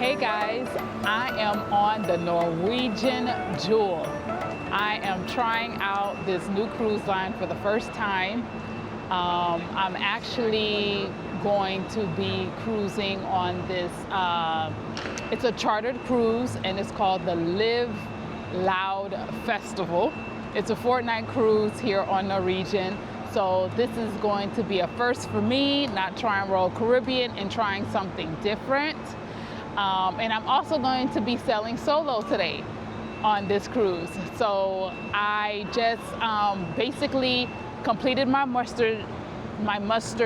Hey guys, I am on the Norwegian Jewel. I am trying out this new cruise line for the first time. I'm actually going to be cruising on this, it's a chartered cruise and it's called the Live Loud Festival. It's a fortnight cruise here on Norwegian. So this is going to be a first for me, not trying Royal Caribbean and trying something different. And I'm also going to be sailing solo today on this cruise. So I just basically completed my muster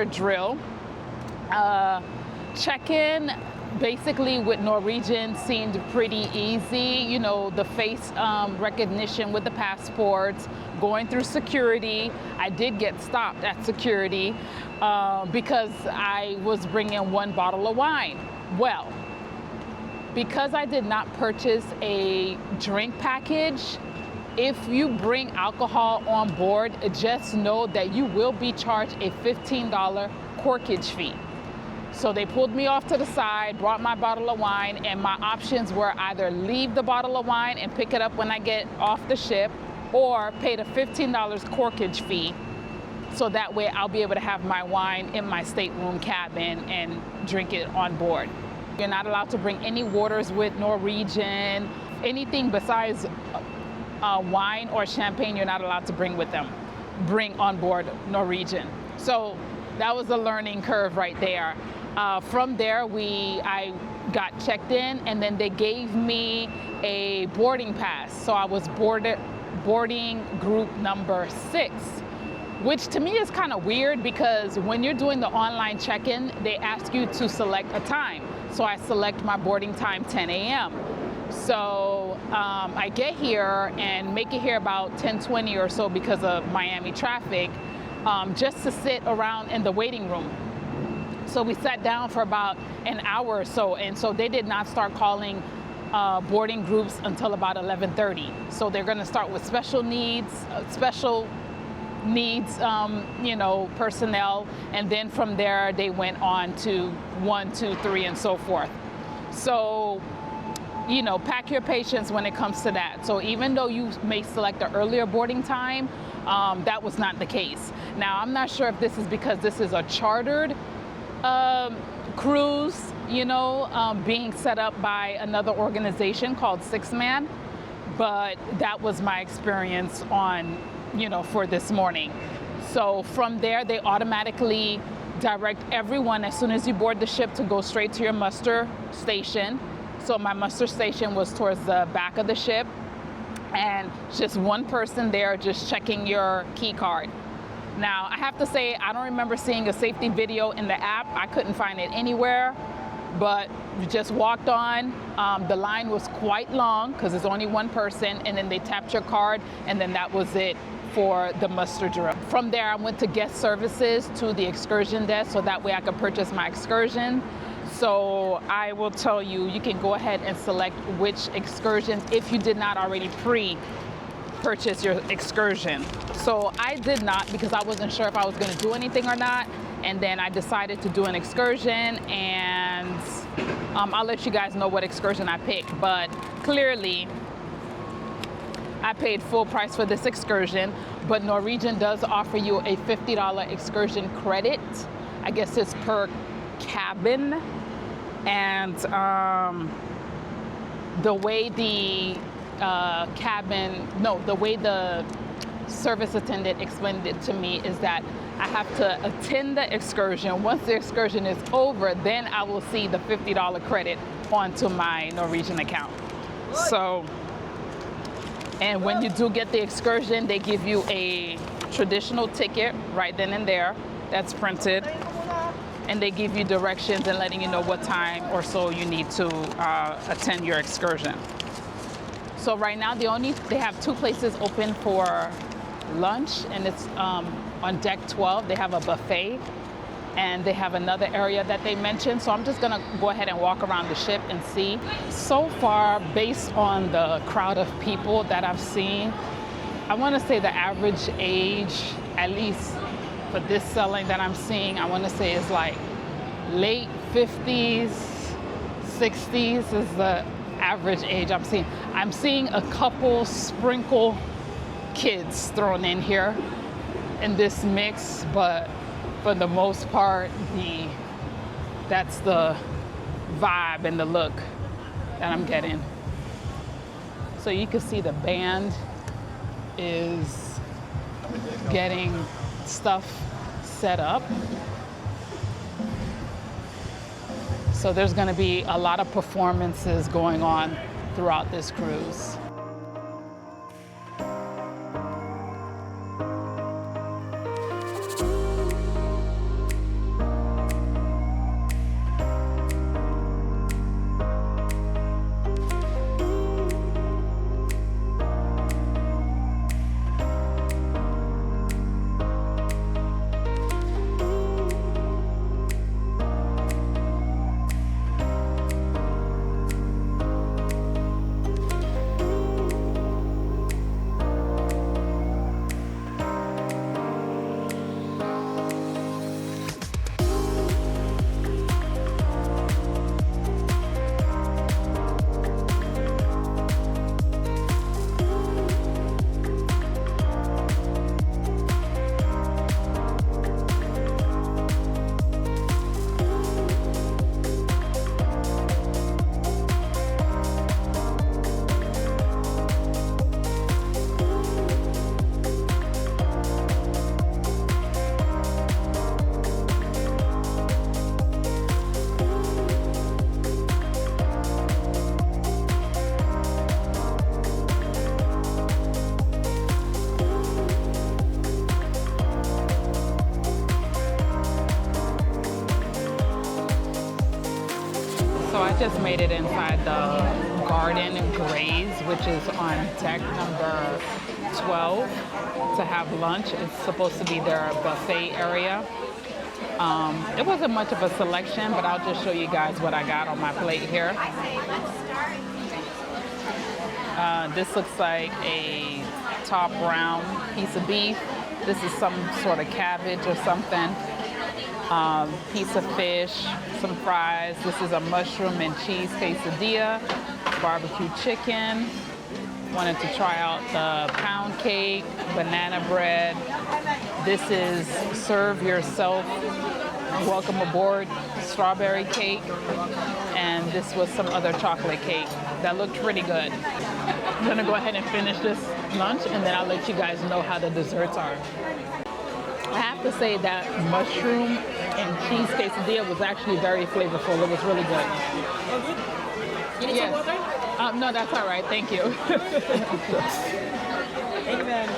drill. Check-in basically with Norwegian seemed pretty easy. You know, the face recognition with the passports, going through security. I did get stopped at security because I was bringing one bottle of wine. Well, because I did not purchase a drink package, if you bring alcohol on board, just know that you will be charged a $15 corkage fee. So they pulled me off to the side, brought my bottle of wine, and my options were either leave the bottle of wine and pick it up when I get off the ship, or pay the $15 corkage fee. So that way I'll be able to have my wine in my stateroom cabin and drink it on board. You're not allowed to bring any waters with Norwegian. Anything besides wine or champagne, you're not allowed to bring with them. Bring on board Norwegian. So that was a learning curve right there. From there, I got checked in, and then they gave me a boarding pass. So I was boarding group number 6. Which to me is kind of weird because when you're doing the online check-in, they ask you to select a time. So I select my boarding time 10 a.m. So I get here and make it here about 10:20 or so because of Miami traffic, just to sit around in the waiting room. So we sat down for about an hour or so, and so they did not start calling boarding groups until about 11:30. So they're going to start with special needs, you know, personnel, and then from there they went on to 1, 2, 3, and so forth. So, you know, pack your patience when it comes to that. So even though you may select an earlier boarding time, that was not the case. Now, I'm not sure if this is because this is a chartered cruise, you know, being set up by another organization called Six Man, but that was my experience on, you know, for this morning. So from there, they automatically direct everyone as soon as you board the ship to go straight to your muster station. So my muster station was towards the back of the ship, and just one person there just checking your key card. Now, I have to say, I don't remember seeing a safety video in the app. I couldn't find it anywhere, but we just walked on. The line was quite long because there's only one person, and then they tapped your card, and then that was it for the muster drill. From there, I went to guest services to the excursion desk, so that way I could purchase my excursion. So I will tell you, you can go ahead and select which excursions if you did not already purchase your excursion. So I did not, because I wasn't sure if I was going to do anything or not, and then I decided to do an excursion, and I'll let you guys know what excursion I picked. But clearly I paid full price for this excursion, but Norwegian does offer you a $50 excursion credit. I guess it's per cabin. And the way the the service attendant explained it to me is that I have to attend the excursion. Once the excursion is over, then I will see the $50 credit onto my Norwegian account. So, and when you do get the excursion, they give you a traditional ticket right then and there that's printed, and they give you directions and letting you know what time or so you need to attend your excursion. So right now they have 2 places open for lunch, and it's on deck 12. They have a buffet, and they have another area that they mentioned. So I'm just gonna go ahead and walk around the ship and see. So far, based on the crowd of people that I've seen, I wanna say the average age, at least for this sailing that I'm seeing, I wanna say is like late 50s, 60s is the average age I'm seeing. I'm seeing a couple sprinkle kids thrown in here in this mix, but for the most part, that's the vibe and the look that I'm getting. So you can see the band is getting stuff set up. So there's going to be a lot of performances going on throughout this cruise. Just made it inside the garden in Graze, which is on deck number 12 to have lunch. It's supposed to be their buffet area. It wasn't much of a selection, but I'll just show you guys what I got on my plate here. This looks like a top round piece of beef. This is some sort of cabbage or something. Piece of fish, some fries. This is a mushroom and cheese quesadilla, barbecue chicken. Wanted to try out the pound cake, banana bread. This is serve yourself, welcome aboard strawberry cake. And this was some other chocolate cake that looked pretty good. I'm gonna go ahead and finish this lunch and then I'll let you guys know how the desserts are. I have to say that mushroom and cheese quesadilla was actually very flavorful. It was really good. Oh, good? You need some water? No, that's all right. Thank you. Thank you, man.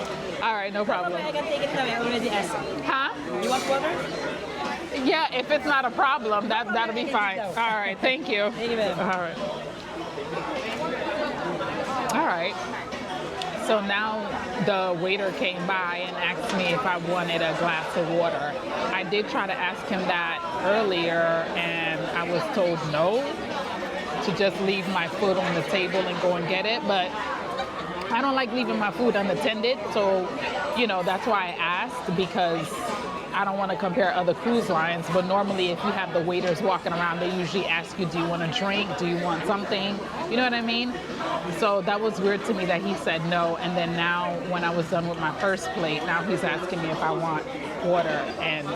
All right, no problem. I can take it away. I already asked. Huh? You want water? Yeah, if it's not a problem, that'll be fine. All right, thank you. Thank you, man. All right. All right. So now the waiter came by and asked me if I wanted a glass of water. I did try to ask him that earlier and I was told no, to just leave my food on the table and go and get it. But I don't like leaving my food unattended. So, you know, that's why I asked, because I don't want to compare other cruise lines, but normally if you have the waiters walking around, they usually ask you, do you want a drink? Do you want something? You know what I mean? So that was weird to me that he said no. And then now when I was done with my first plate, now he's asking me if I want water and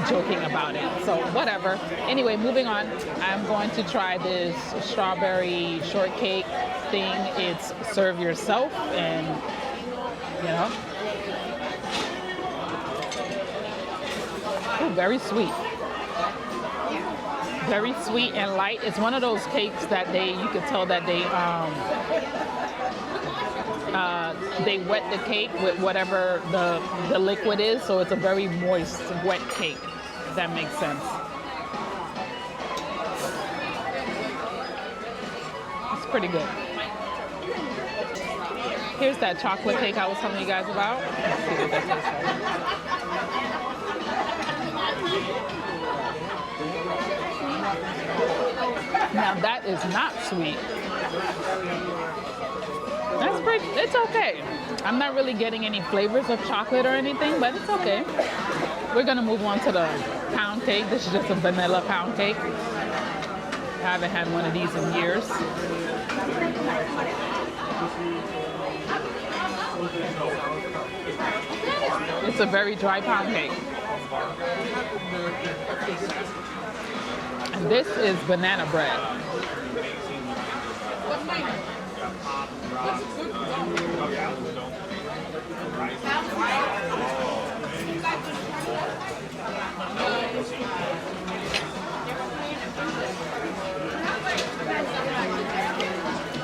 joking about it. So whatever. Anyway, moving on. I'm going to try this strawberry shortcake thing. It's serve yourself and, you know. Ooh, very sweet. Very sweet and light. It's one of those cakes that you could tell that they wet the cake with whatever the liquid is, so it's a very moist, wet cake, if that makes sense. It's pretty good. Here's that chocolate cake I was telling you guys about. Let's see what that tastes like. Now that is not sweet. That's pretty, it's okay. I'm not really getting any flavors of chocolate or anything, but it's okay. We're gonna move on to the pound cake. This is just a vanilla pound cake. haven't had one of these in years. It's a very dry pound cake. And this is banana bread.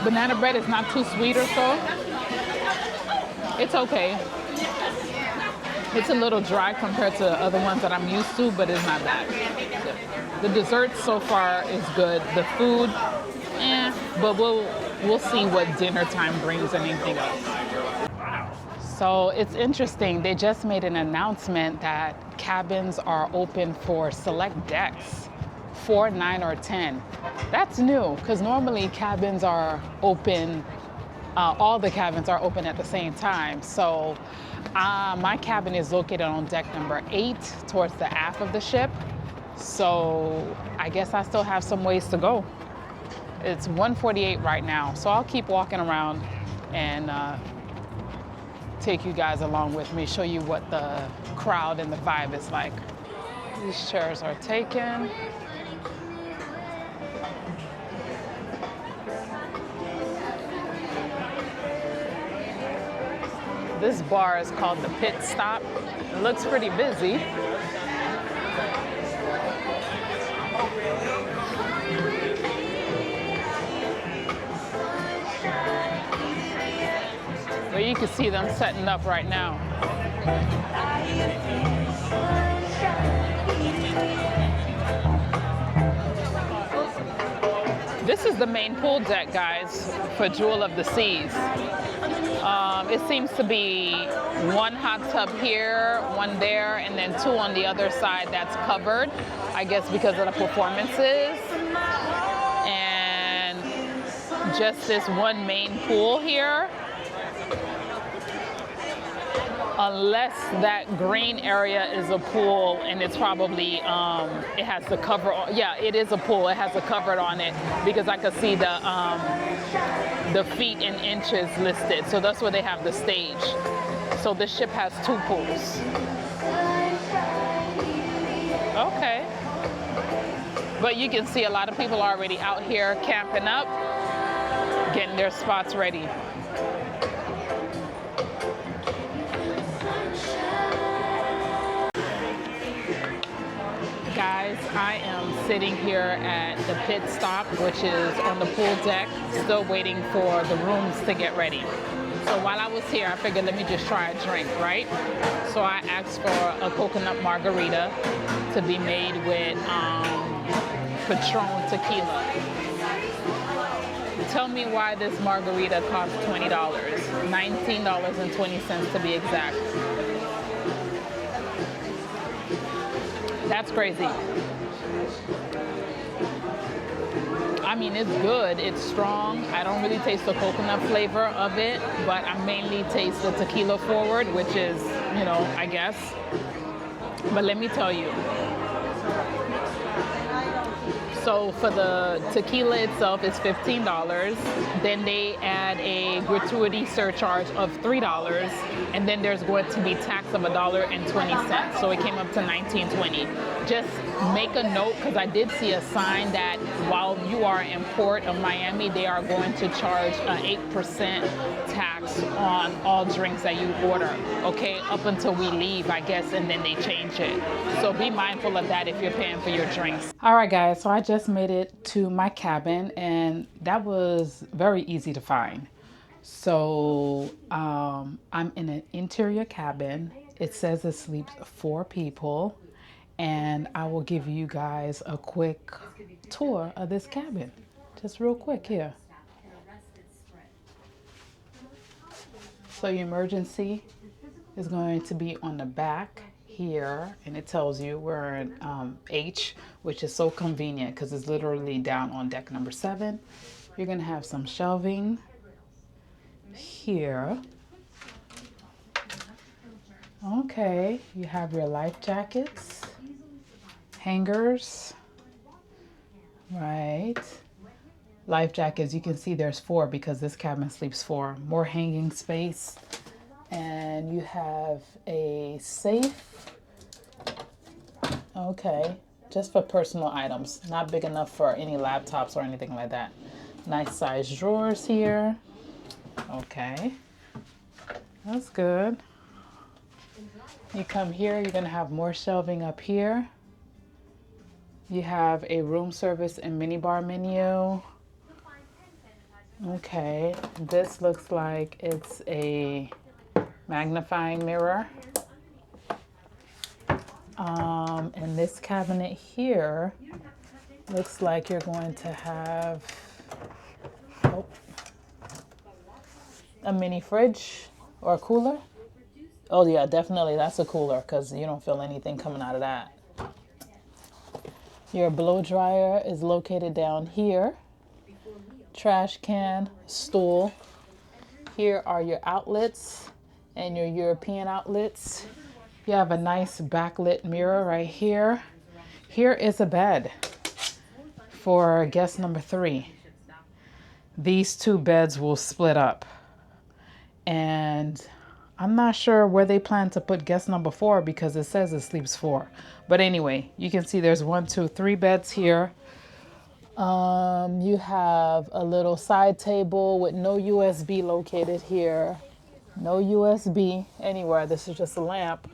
Banana bread is not too sweet or so. It's okay. It's a little dry compared to other ones that I'm used to, but it's not bad. The dessert so far is good. The food, but we'll see what dinner time brings and anything else. So it's interesting. They just made an announcement that cabins are open for select decks. 4, 9, or 10. That's new, because normally cabins are open, all the cabins are open at the same time. So my cabin is located on deck number 8 towards the aft of the ship. So I guess I still have some ways to go. It's 1:48 right now, so I'll keep walking around and take you guys along with me, show you what the crowd and the vibe is like. These chairs are taken. This bar is called the Pit Stop. It looks pretty busy. But you can see them setting up right now. This is the main pool deck, guys, for Jewel of the Seas. It seems to be one hot tub here, one there, and then 2 on the other side that's covered, I guess because of the performances. And just this one main pool here. Unless that green area is a pool and it's probably, it has the cover on. Yeah, it is a pool. It has a cover on it because I could see the feet in inches listed. So that's where they have the stage. So the ship has 2 pools. Okay. But you can see a lot of people are already out here camping up, getting their spots ready. Guys, I am sitting here at the Pit Stop, which is on the pool deck, still waiting for the rooms to get ready. So while I was here, I figured let me just try a drink, right? So I asked for a coconut margarita to be made with Patron tequila. Tell me why this margarita costs $20, $19.20 to be exact. That's crazy. I mean, it's good, it's strong. I don't really taste the coconut flavor of it, but I mainly taste the tequila forward, which is, you know, I guess. But let me tell you. So for the tequila itself, it's $15. Then they add a gratuity surcharge of $3, and then there's going to be tax of $1.20. So it came up to $19.20. Just make a note, because I did see a sign that while you are in Port of Miami, they are going to charge an 8% tax on all drinks that you order. Okay, up until we leave, I guess, and then they change it. So be mindful of that if you're paying for your drinks. All right, guys, so I just made it to my cabin, and that was very easy to find. So I'm in an interior cabin. It says it sleeps 4 people, and I will give you guys a quick tour of this cabin, just real quick here. So your emergency is going to be on the back here, and it tells you we're in H, which is so convenient because it's literally down on deck number 7. You're gonna have some shelving here. Okay, you have your life jackets, hangers, Right. Life jackets, you can see there's 4 because this cabin sleeps 4. More hanging space. And you have a safe. Okay. Just for personal items. Not big enough for any laptops or anything like that. Nice size drawers here. Okay. That's good. You come here, you're going to have more shelving up here. You have a room service and minibar menu. Okay, this looks like it's a magnifying mirror. And this cabinet here looks like you're going to have a mini fridge or a cooler. Oh yeah, definitely that's a cooler because you don't feel anything coming out of that. Your blow dryer is located down here. Trash can, stool. Here are your outlets and your European outlets. You have a nice backlit mirror right here. Here is a bed for guest number 3. These 2 beds will split up. And I'm not sure where they plan to put guest number 4 because it says it sleeps 4. But anyway, you can see there's 1, 2, 3 beds here. You have a little side table with no USB located here. No USB anywhere. This is just a lamp.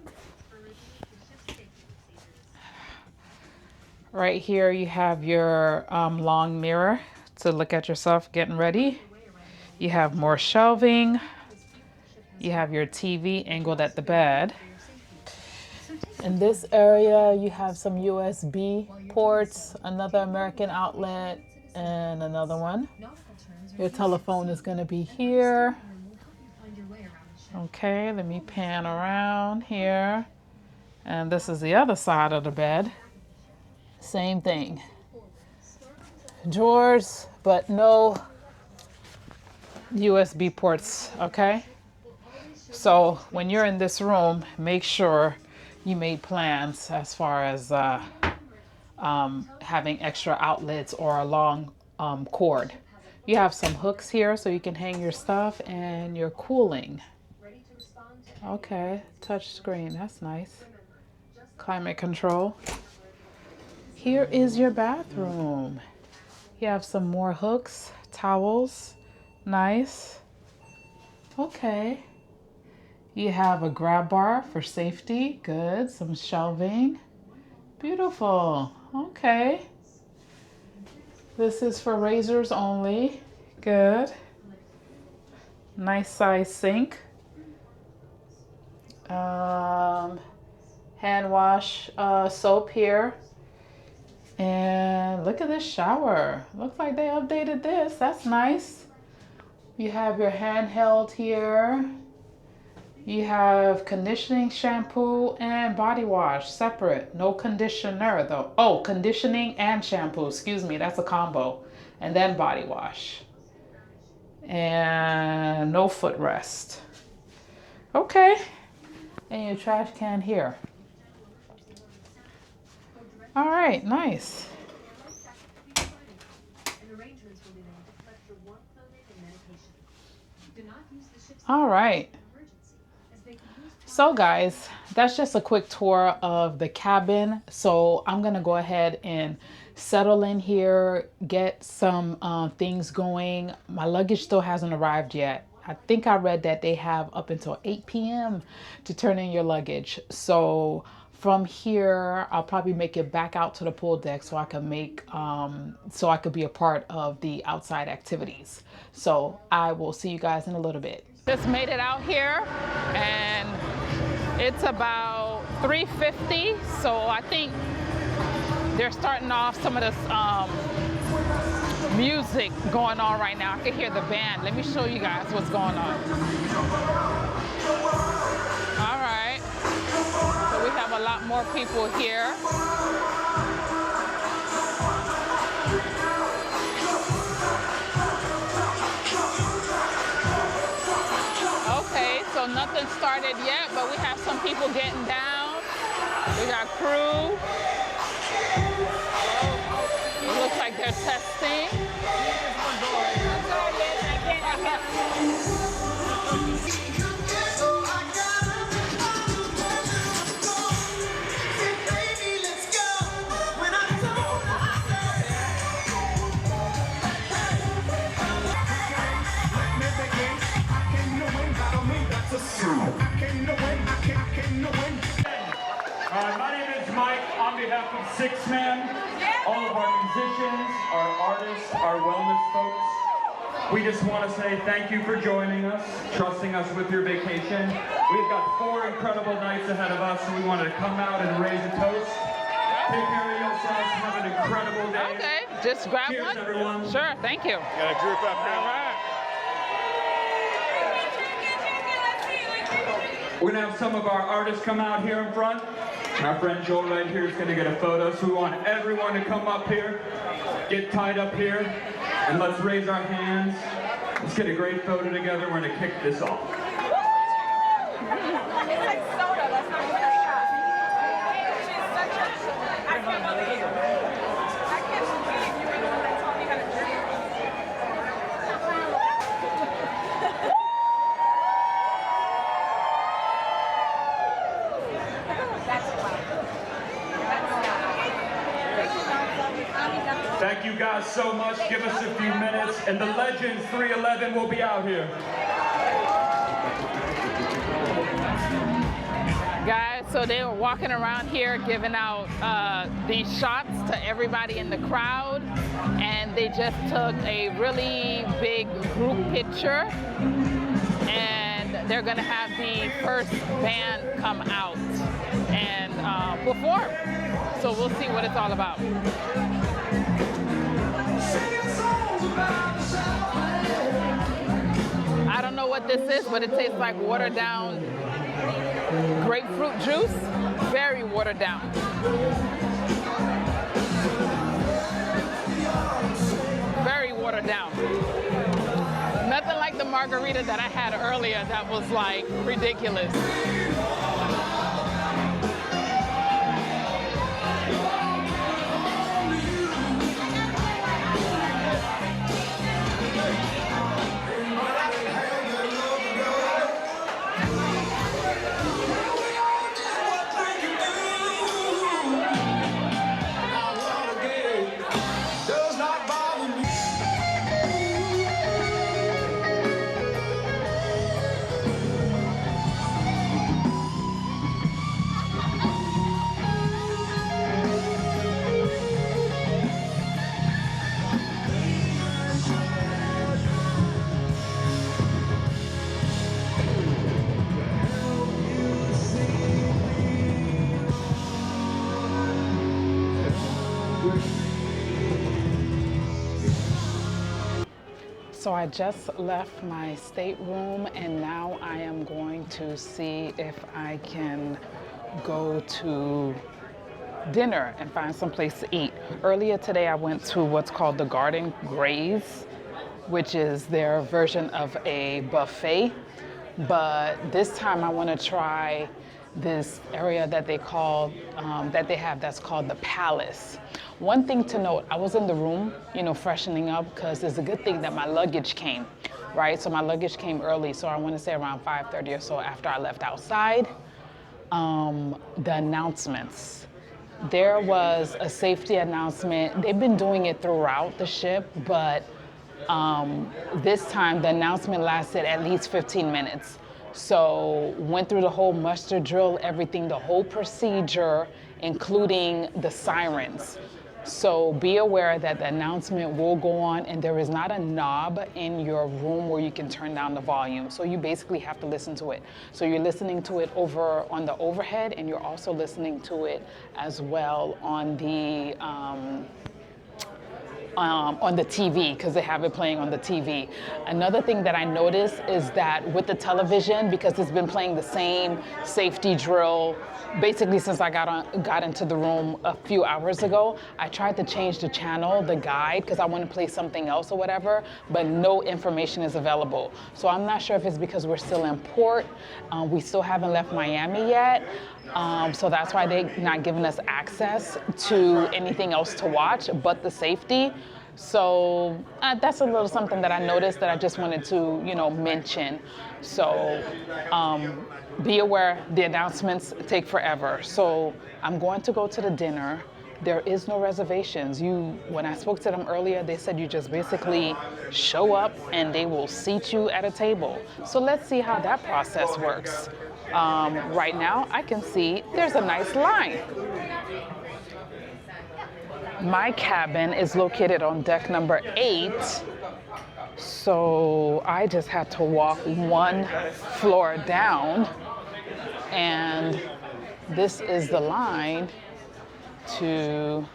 Right here you have your long mirror to look at yourself getting ready. You have more shelving. You have your TV angled at the bed. In this area, you have some USB ports, another American outlet, and another one. Your telephone is going to be here. Okay, let me pan around here. And this is the other side of the bed. Same thing. Drawers, but no USB ports, okay? So when you're in this room, make sure you made plans as far as having extra outlets or a long cord. You have some hooks here so you can hang your stuff and your cooling. Okay, touch screen, that's nice. Climate control. Here is your bathroom. You have some more hooks, towels, nice. Okay. You have a grab bar for safety, good. Some shelving, beautiful. Okay. This is for razors only, good. Nice size sink. Hand wash soap here. And look at this shower. Looks like they updated this. That's nice. You have your handheld here. You have conditioning shampoo and body wash separate. No conditioner though. Oh, conditioning and shampoo. Excuse me. That's a combo. And then body wash. And no footrest. Okay. And your trash can here. All right, nice. All right. So guys, that's just a quick tour of the cabin. So I'm gonna go ahead and settle in here, get some things going. My luggage still hasn't arrived yet. I think I read that they have up until 8 p.m. to turn in your luggage. So from here, I'll probably make it back out to the pool deck so I can so I could be a part of the outside activities. So I will see you guys in a little bit. Just made it out here and it's about 3:50. So I think they're starting off some of this music going on right now. I can hear the band. Let me show you guys what's going on. All right. So we have a lot more people here. Okay, so nothing started yet, but we have some people getting down. We got crew. It looks like they're they're testing. My name is Mike. On behalf of Six Man, all of our musicians, our artists, our wellness folks, we just want to say thank you for joining us, trusting us with your vacation. We've got 4 incredible nights ahead of us, so we wanted to come out and raise a toast. Take care of yourselves. Have an incredible day. Okay, just grab Cheers, one. everyone. Sure, thank you. Got a group up now. All right. We're going to have some of our artists come out here in front. Our friend Joel right here is going to get a photo, so we want everyone to come up here, get tied up here, and let's raise our hands. Let's get a great photo together. We're going to kick this off. It's like soda, that's not even a shot. She's such a... I can't believe you were the one that taught me how to drink. Thank you guys so much. Give us a few minutes, and the Legends 311 will be out here. Guys, so they were walking around here giving out these shots to everybody in the crowd, and they just took a really big group picture, and they're gonna have the first band come out and perform. So we'll see what it's all about. I don't know what this is, but it tastes like watered down grapefruit juice. Very watered down. Very watered down. Nothing like the margarita that I had earlier that was like ridiculous. So I just left my stateroom, and now I am going to see if I can go to dinner and find some place to eat. Earlier today I went to what's called the Garden Graze, which is their version of a buffet. But this time I want to try this area that they call, that's called the Palace. One thing to note, I was in the room, freshening up, because it's a good thing that my luggage came, right? So my luggage came early, so I want to say around 5:30 or so after I left outside. The announcements. There was a safety announcement. They've been doing it throughout the ship, but this time the announcement lasted at least 15 minutes. So went through the whole muster drill, everything, the whole procedure, including the sirens. So be aware that the announcement will go on, and there is not a knob in your room where you can turn down the volume. So you basically have to listen to it. So you're listening to it over on the overhead, and you're also listening to it as well on the TV, because they have it playing on the TV. Another thing that I noticed is that with the television, because it's been playing the same safety drill basically since I got into the room a few hours ago, I tried to change the channel, the guide, because I want to play something else or whatever, but no information is available. So I'm not sure if it's because we're still in port. We still haven't left Miami yet. So that's why they're not giving us access to anything else to watch but the safety. So that's a little something that I noticed that I just wanted to, mention. So be aware, the announcements take forever. So I'm going to go to the dinner. There is no reservations. When I spoke to them earlier, they said you just basically show up and they will seat you at a table. So let's see how that process works. Right now, I can see there's a nice line. My cabin is located on deck number 8, so I just had to walk one floor down, and this is the line to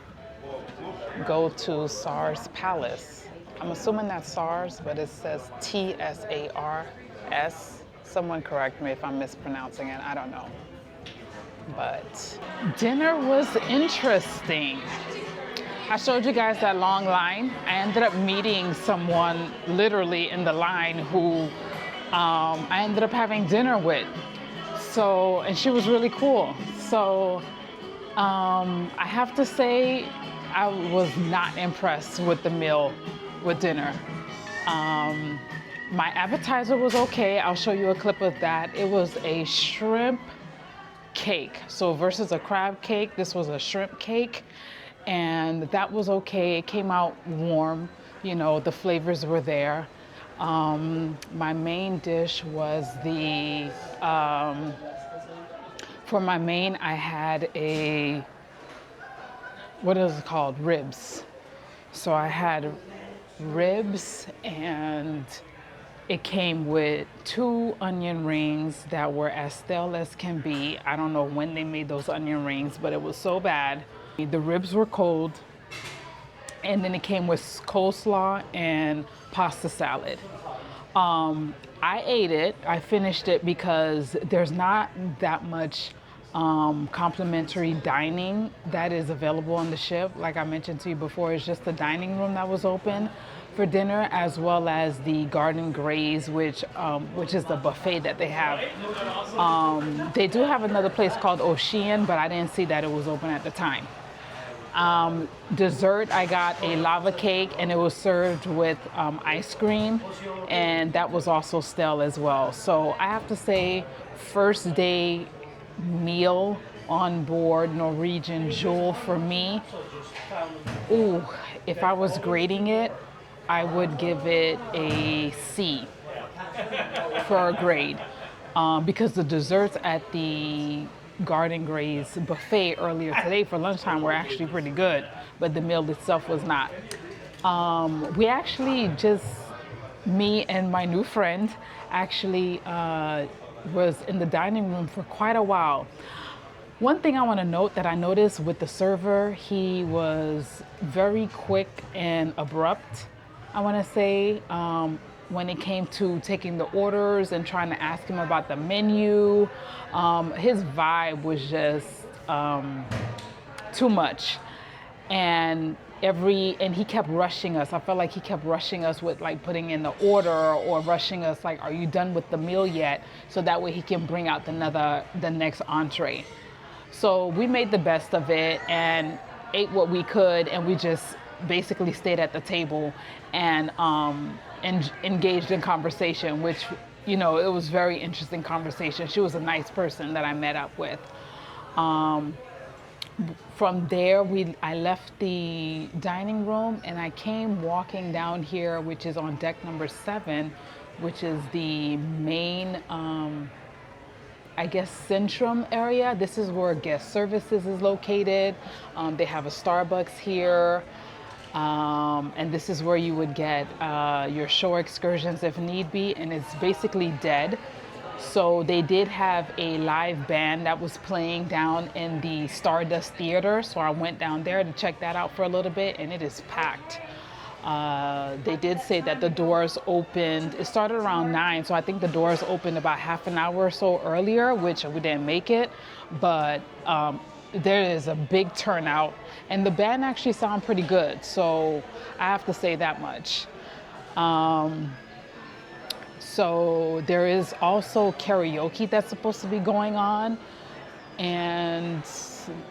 go to SARS Palace. I'm assuming that's SARS, but it says TSARS. Someone correct me if I'm mispronouncing it, I don't know. But dinner was interesting. I showed you guys that long line. I ended up meeting someone literally in the line who I ended up having dinner with. So, and she was really cool. So I have to say, I was not impressed with the meal, with dinner. My appetizer was okay. I'll show you a clip of that. It was a shrimp cake. So versus a crab cake, this was a shrimp cake. And that was okay. It came out warm. The flavors were there. My main dish was for my main, I had what is it called? Ribs. So I had ribs, and it came with 2 onion rings that were as stale as can be. I don't know when they made those onion rings, but it was so bad. The ribs were cold, and then it came with coleslaw and pasta salad. I ate it, I finished it because there's not that much complimentary dining that is available on the ship. Like I mentioned to you before, it's just the dining room that was open for dinner, as well as the garden Graze, which is the buffet that they have. They do have another place called Ocean, but I didn't see that it was open at the time. Dessert, I got a lava cake, and it was served with ice cream, and that was also stale as well. So I have to say, first day meal on board Norwegian Jewel for me. Ooh, if I was grading it, I would give it a C for a grade, because the desserts at the Garden Graze buffet earlier today for lunchtime were actually pretty good, but the meal itself was not. We actually me and my new friend actually was in the dining room for quite a while. One thing I want to note that I noticed with the server, he was very quick and abrupt, I want to say, when it came to taking the orders and trying to ask him about the menu. His vibe was just too much. And he kept rushing us. I felt like he kept rushing us with like putting in the order, or rushing us like, are you done with the meal yet? So that way he can bring out the next entree. So we made the best of it and ate what we could, and we just basically stayed at the table and engaged in conversation, which, it was very interesting conversation. She was a nice person that I met up with. From there, I left the dining room and I came walking down here, which is on deck number 7, which is the main, Centrum area. This is where guest services is located. They have a Starbucks here. And this is where you would get your shore excursions if need be, and it's basically dead. So they did have a live band that was playing down in the Stardust Theater, so I went down there to check that out for a little bit, and it is packed. They did say that the doors opened, it started around 9, so I think the doors opened about half an hour or so earlier, which we didn't make it, but there is a big turnout, and the band actually sound pretty good, so I have to say that much. So there is also karaoke that's supposed to be going on, and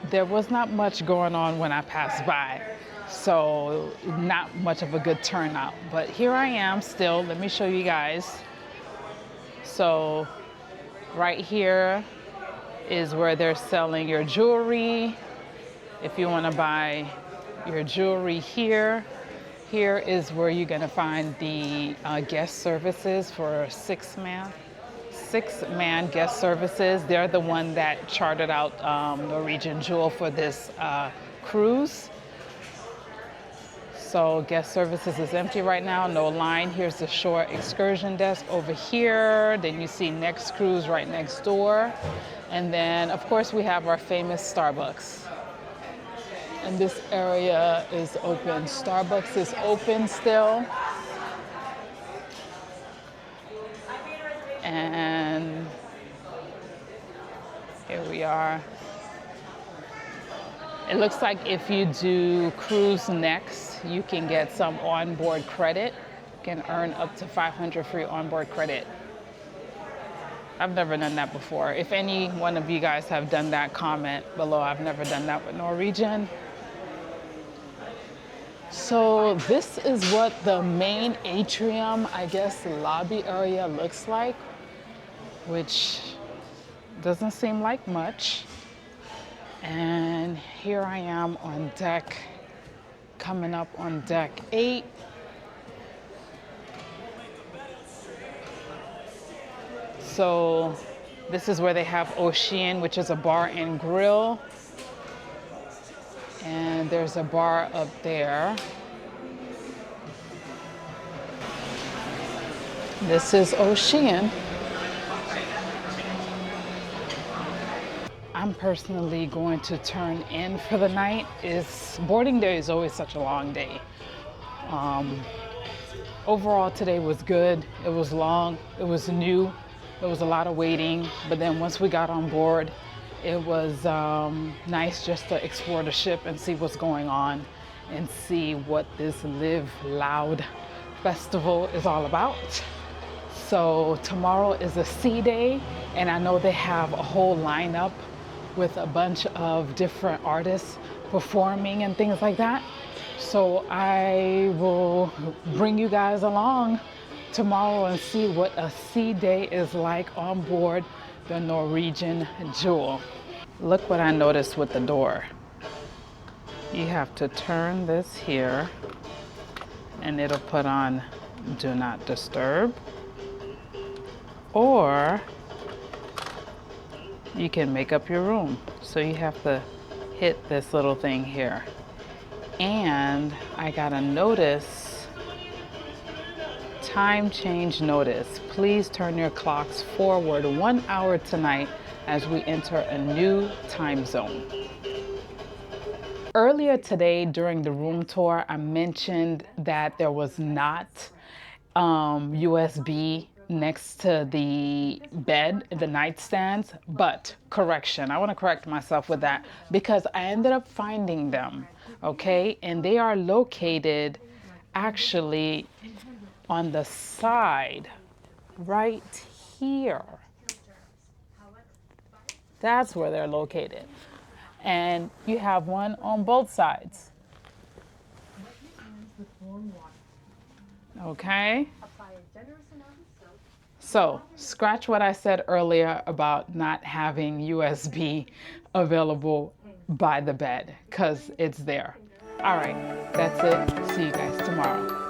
there was not much going on when I passed by. So not much of a good turnout, but here I am still. Let me show you guys. So right here is where they're selling your jewelry. If you want to buy your jewelry here, here is where you're going to find the guest services for six-man guest services. They're the one that chartered out Norwegian Jewel for this cruise. So guest services is empty right now, no line. Here's the shore excursion desk over here. Then you see next cruise right next door. And then of course we have our famous Starbucks. And this area is open. Starbucks is open still. And here we are. It looks like if you do Cruise Next, you can get some onboard credit. You can earn up to 500 free onboard credit. I've never done that before. If any one of you guys have done that, comment below. I've never done that with Norwegian. So this is what the main atrium, I guess, lobby area looks like, which doesn't seem like much. And here I am on deck, coming up on deck 8. So this is where they have Ocean, which is a bar and grill. And there's a bar up there. This is Ocean. I'm personally going to turn in for the night. Boarding day is always such a long day. Overall today was good. It was long, it was new, there was a lot of waiting, but then once we got on board, it was nice just to explore the ship and see what's going on and see what this Live Loud festival is all about. So tomorrow is a sea day, and I know they have a whole lineup with a bunch of different artists performing and things like that. So I will bring you guys along tomorrow and see what a sea day is like on board the Norwegian Jewel. Look what I noticed with the door. You have to turn this here and it'll put on Do Not Disturb, or you can make up your room. So you have to hit this little thing here. And I got a notice, time change notice. Please turn your clocks forward 1 hour tonight as we enter a new time zone. Earlier today during the room tour, I mentioned that there was not USB next to the bed, the nightstands, but correction, I want to correct myself with that because I ended up finding them, okay? And they are located actually on the side right here. That's where they're located. And you have one on both sides. Okay? So, scratch what I said earlier about not having USB available by the bed, because it's there. All right, that's it. See you guys tomorrow.